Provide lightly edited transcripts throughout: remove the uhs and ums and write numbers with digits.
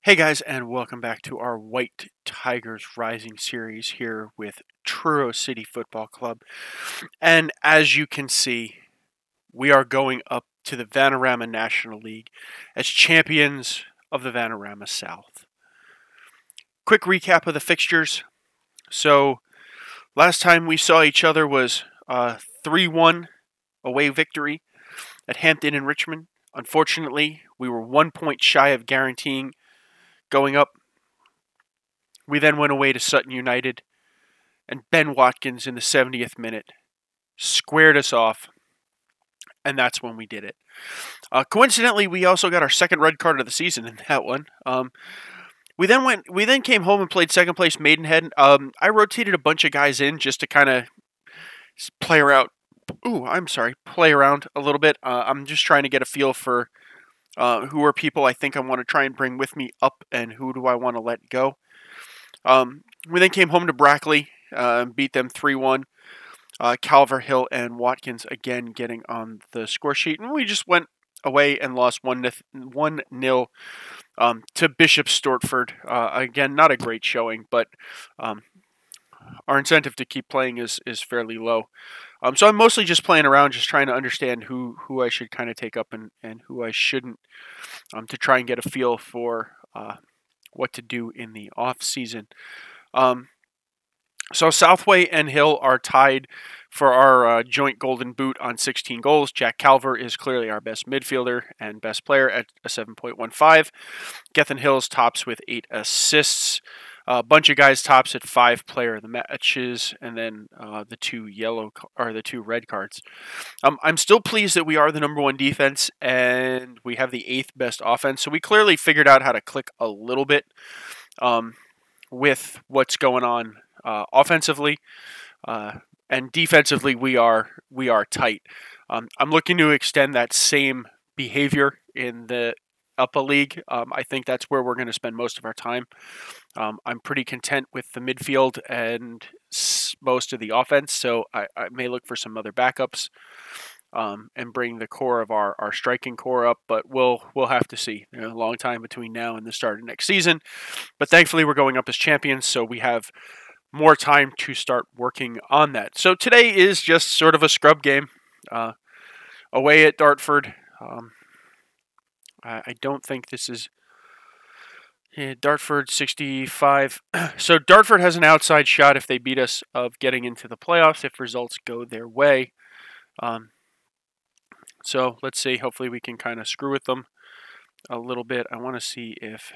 Hey guys, and welcome back to our White Tigers Rising series here with Truro City Football Club. And as you can see, we are going up to the Vanarama National League as champions of the Vanarama South. Quick recap of the fixtures. So, last time we saw each other was a 3-1 away victory at Hampton and Richmond. Unfortunately, we were 1 point shy of guaranteeing going up. We then went away to Sutton United, and Ben Watkins in the 70th minute squared us off, and that's when we did it. Coincidentally, we also got our second red card of the season in that one. We then came home and played second place Maidenhead. I rotated a bunch of guys in just to kind of play around. Play around a little bit. I'm just trying to get a feel for who are people I think I want to try and bring with me up, and who do I want to let go. We then came home to Brackley, beat them 3-1. Calver, Hill, and Watkins again getting on the score sheet. And we just went away and lost 1-0 to Bishop Stortford. Again, not a great showing, but our incentive to keep playing is fairly low. So I'm mostly just playing around, just trying to understand who I should kind of take up and who I shouldn't, to try and get a feel for what to do in the off season. So Southway and Hill are tied for our joint golden boot on 16 goals. Jack Calver is clearly our best midfielder and best player at a 7.15. Gethin Hills tops with 8 assists. A bunch of guys tops at 5 player of the matches, and then the two red cards. I'm still pleased that we are the number 1 defense and we have the 8th best offense. So we clearly figured out how to click a little bit with what's going on offensively, and defensively we are tight. I'm looking to extend that same behavior in the upper league. I think that's where we're going to spend most of our time. I'm pretty content with the midfield and most of the offense, so I may look for some other backups and bring the core of our striking core up, but we'll have to see. A long time between now and the start of next season, but thankfully we're going up as champions, so we have more time to start working on that. So today is just sort of a scrub game away at Dartford. I don't think this is Dartford 65. So Dartford has an outside shot if they beat us of getting into the playoffs if results go their way. So let's see. Hopefully we can kind of screw with them a little bit. I want to see if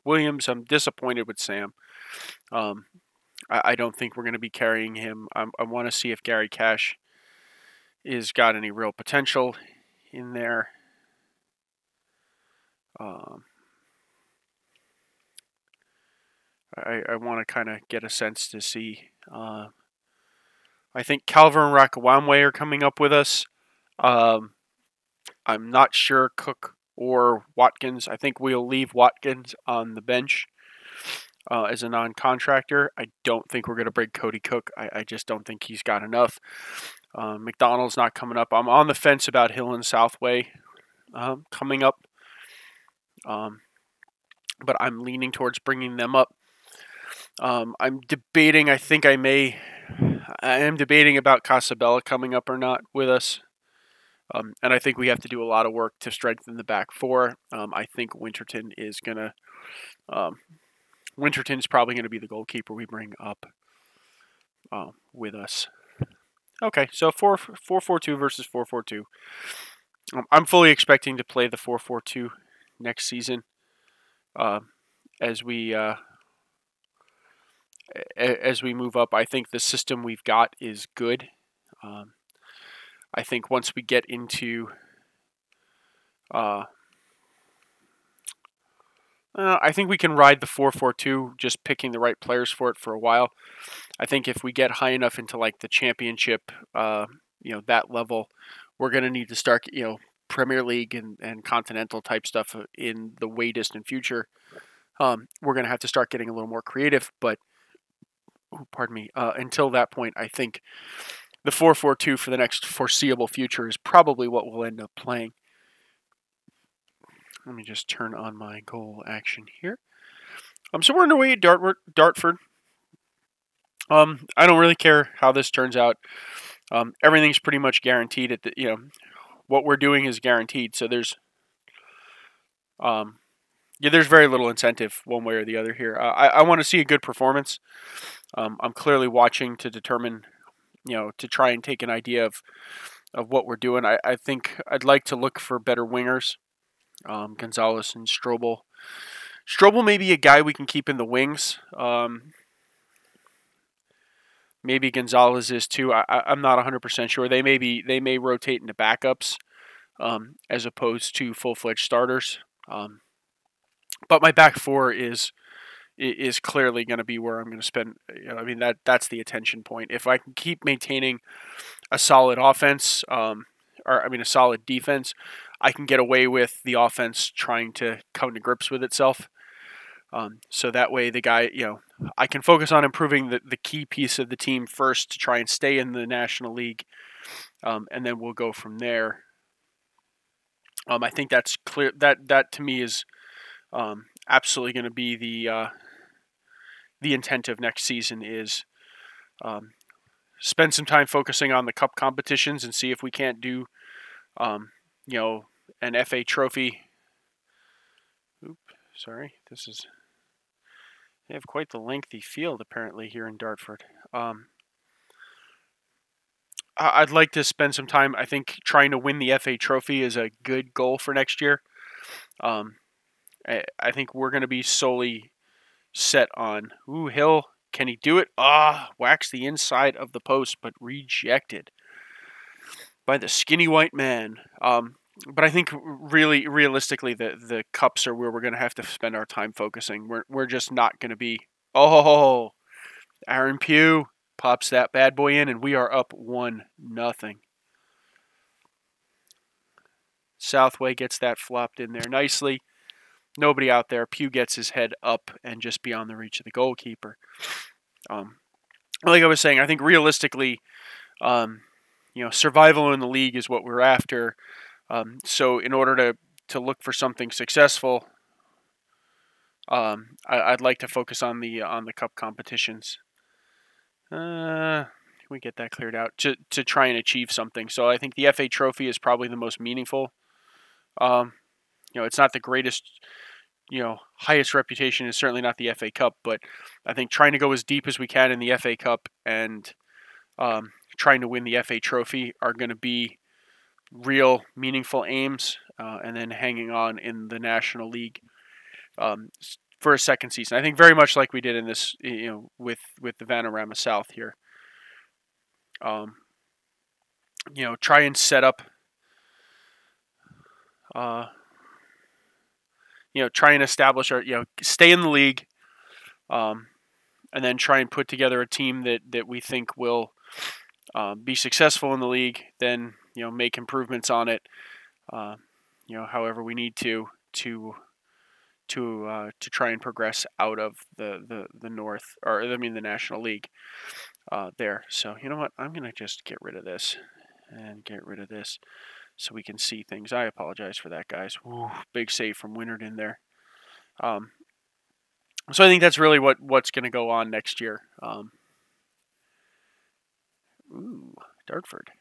Williams. I'm disappointed with Sam. I don't think we're going to be carrying him. I want to see if Gary Cash is got any real potential in there. I want to kind of get a sense to see. I think Calver and Rakawamwe are coming up with us. I'm not sure Cook or Watkins. I think we'll leave Watkins on the bench as a non-contractor. I don't think we're going to bring Cody Cook. I just don't think he's got enough. McDonald's not coming up. I'm on the fence about Hill and Southway coming up. But I'm leaning towards bringing them up. I'm debating. I am debating about Casabella coming up or not with us. And I think we have to do a lot of work to strengthen the back four. I think Winterton is gonna. Winterton's probably going to be the goalkeeper we bring up with us. Okay, so 4-4-2 versus 4-4-2. I'm fully expecting to play the 4-4-2 next season. As we move up, I think the system we've got is good. I think once we get into I think we can ride the 4-4-2, just picking the right players for it for a while. I think if we get high enough into like the championship, that level, we're going to need to start, Premier League and continental type stuff in the way distant future. We're going to have to start getting a little more creative, but until that point, I think the 4-4-2 for the next foreseeable future is probably what we'll end up playing. Let me just turn on my goal action here. So we're underway at Dartford. I don't really care how this turns out. Everything's pretty much guaranteed. What we're doing is guaranteed. So there's very little incentive one way or the other here. I want to see a good performance. I'm clearly watching to determine, to try and take an idea of what we're doing. I think I'd like to look for better wingers. Gonzalez and Strobel. Strobel may be a guy we can keep in the wings. Maybe Gonzalez is too. I'm not 100% sure. They may rotate into backups as opposed to full-fledged starters. But my back four is clearly going to be where I'm going to spend. That's the attention point. If I can keep maintaining a solid offense, a solid defense, I can get away with the offense trying to come to grips with itself. So that way the guy, I can focus on improving the key piece of the team first to try and stay in the National League, and then we'll go from there. I think that's clear. That to me is absolutely going to be the intent of next season is spend some time focusing on the cup competitions and see if we can't do, an FA trophy. They have quite the lengthy field apparently here in Dartford. I'd like to spend some time. I think trying to win the FA trophy is a good goal for next year. I think we're going to be solely set on, Hill, can he do it? Whacks the inside of the post, but rejected by the skinny white man. But I think really, realistically, the cups are where we're going to have to spend our time focusing. We're just not going to be, Aaron Pugh pops that bad boy in, and we are up 1-0. Southway gets that flopped in there nicely. Nobody out there. Pugh gets his head up and just beyond the reach of the goalkeeper. Like I was saying, I think realistically, survival in the league is what we're after. So in order to look for something successful, I'd like to focus on the cup competitions. We get that cleared out to try and achieve something. So I think the FA Trophy is probably the most meaningful. It's not the greatest, highest reputation is certainly not the FA Cup, but I think trying to go as deep as we can in the FA Cup and trying to win the FA Trophy are going to be real meaningful aims, and then hanging on in the National League for a second season. I think very much like we did in this, with the Vanarama South here. Try and set up, try and establish our, stay in the league, and then try and put together a team that we think will be successful in the league. Then make improvements on it, however we need to try and progress out of the North, or the National League there. So you know what? I'm gonna just get rid of this and get rid of this so we can see things. I apologize for that, guys. Ooh, big save from Winard in there. So I think that's really what's going to go on next year. Dartford.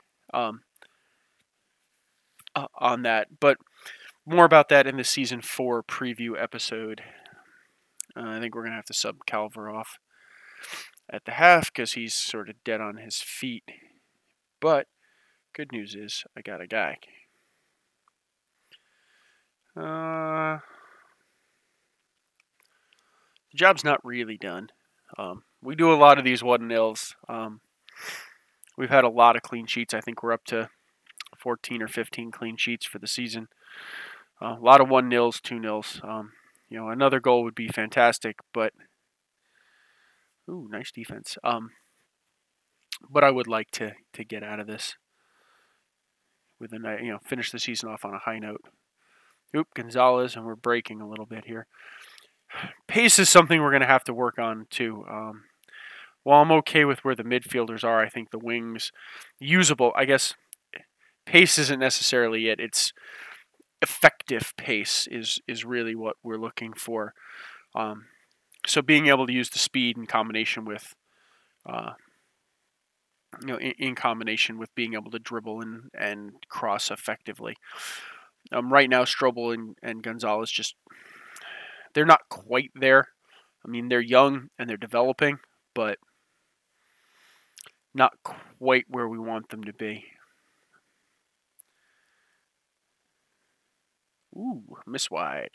On that, but more about that in the Season 4 preview episode. I think we're going to have to sub Calver off at the half because he's sort of dead on his feet. But good news is I got a guy. The job's not really done. We do a lot of these 1-0s. We've had a lot of clean sheets. I think we're up to 14 or 15 clean sheets for the season. A lot of 1-0s, 2-0s. Another goal would be fantastic, but nice defense. But I would like to get out of this with a finish the season off on a high note. Gonzalez, and we're breaking a little bit here. Pace is something we're going to have to work on too. While I'm okay with where the midfielders are, I think the wings usable. I guess pace isn't necessarily it. effective pace is really what we're looking for. So being able to use the speed in combination with, in combination with being able to dribble and cross effectively. Right now, Strobel and Gonzalez they're not quite there. I mean, they're young and they're developing, but not quite where we want them to be. Ooh, miss wide.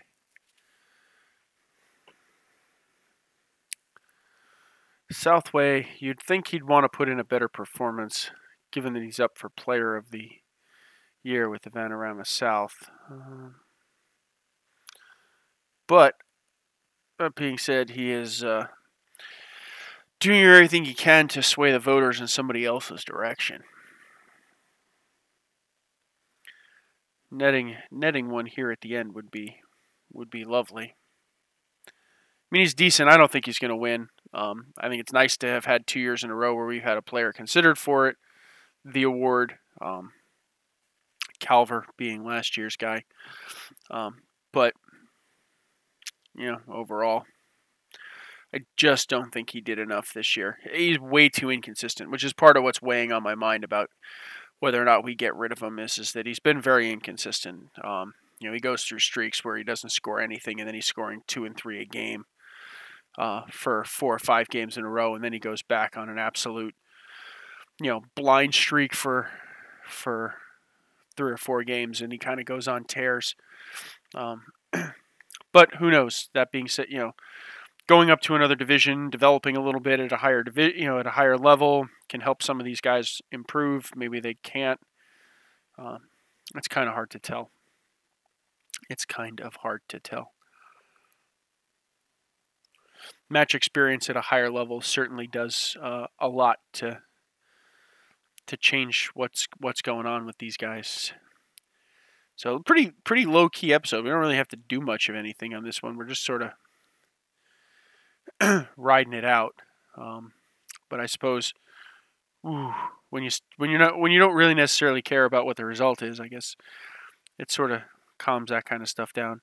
Southway, you'd think he'd want to put in a better performance, given that he's up for Player of the Year with the Vanarama South. But that being said, he is doing everything he can to sway the voters in somebody else's direction. Netting one here at the end would be lovely. I mean, he's decent. I don't think he's going to win. I think it's nice to have had 2 years in a row where we've had a player considered for it, the award. Calver being last year's guy. But, overall, I just don't think he did enough this year. He's way too inconsistent, which is part of what's weighing on my mind about whether or not we get rid of him is that he's been very inconsistent. He goes through streaks where he doesn't score anything, and then he's scoring 2 and 3 a game for 4 or 5 games in a row, and then he goes back on an absolute, blind streak for 3 or 4 games, and he kind of goes on tears. But who knows? That being said, going up to another division, developing a little bit at a higher at a higher level can help some of these guys improve. Maybe they can't. It's kind of hard to tell. Match experience at a higher level certainly does a lot to change what's going on with these guys. So pretty low key episode. We don't really have to do much of anything on this one. We're just sort of riding it out. But I suppose when you don't really necessarily care about what the result is, I guess it sort of calms that kind of stuff down.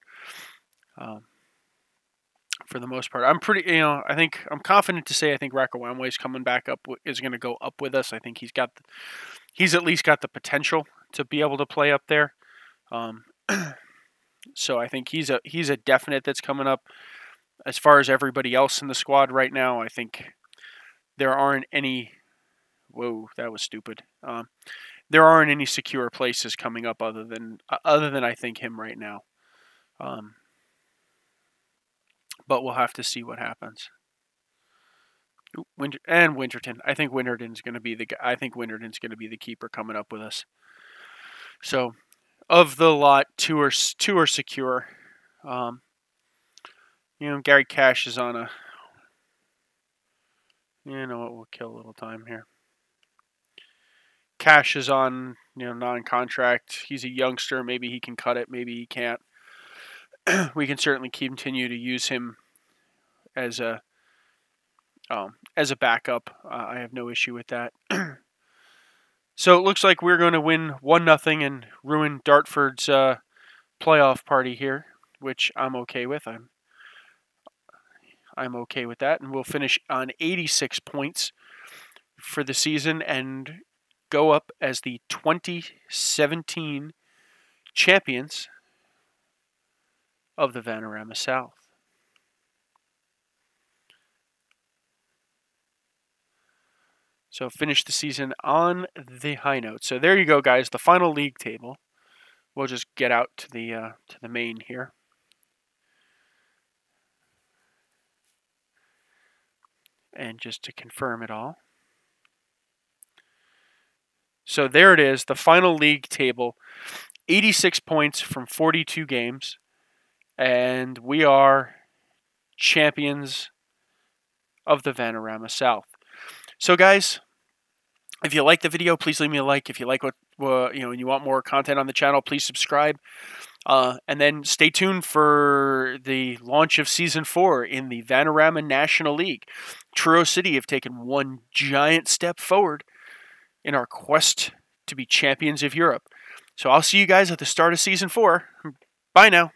For the most part, I'm pretty, I'm confident to say I think Rakawamwe is coming back up, is going to go up with us. I think he's at least got the potential to be able to play up there. So I think he's a definite that's coming up. As far as everybody else in the squad right now, I think there aren't any. Whoa, that was stupid. There aren't any secure places coming up other than I think him right now. But we'll have to see what happens. Winterton. I think Winterton's going to be the keeper coming up with us. So, of the lot, two are secure. Gary Cash is on a. You know what? We'll kill a little time here. Cash is on, non-contract. He's a youngster. Maybe he can cut it. Maybe he can't. We can certainly continue to use him as a backup. I have no issue with that. So it looks like we're going to win 1-0 and ruin Dartford's playoff party here, which I'm okay with. I'm okay with that, and we'll finish on 86 points for the season and go up as the 2017 champions of the Vanarama South. So finish the season on the high note. So there you go, guys. The final league table. We'll just get out to the main here. And just to confirm it all. So there it is, the final league table. 86 points from 42 games. And we are champions of the Vanarama South. So guys, if you like the video, please leave me a like. If you like and you want more content on the channel, please subscribe. And then stay tuned for the launch of Season 4 in the Vanarama National League. Truro City have taken one giant step forward in our quest to be champions of Europe. So I'll see you guys at the start of Season 4. Bye now.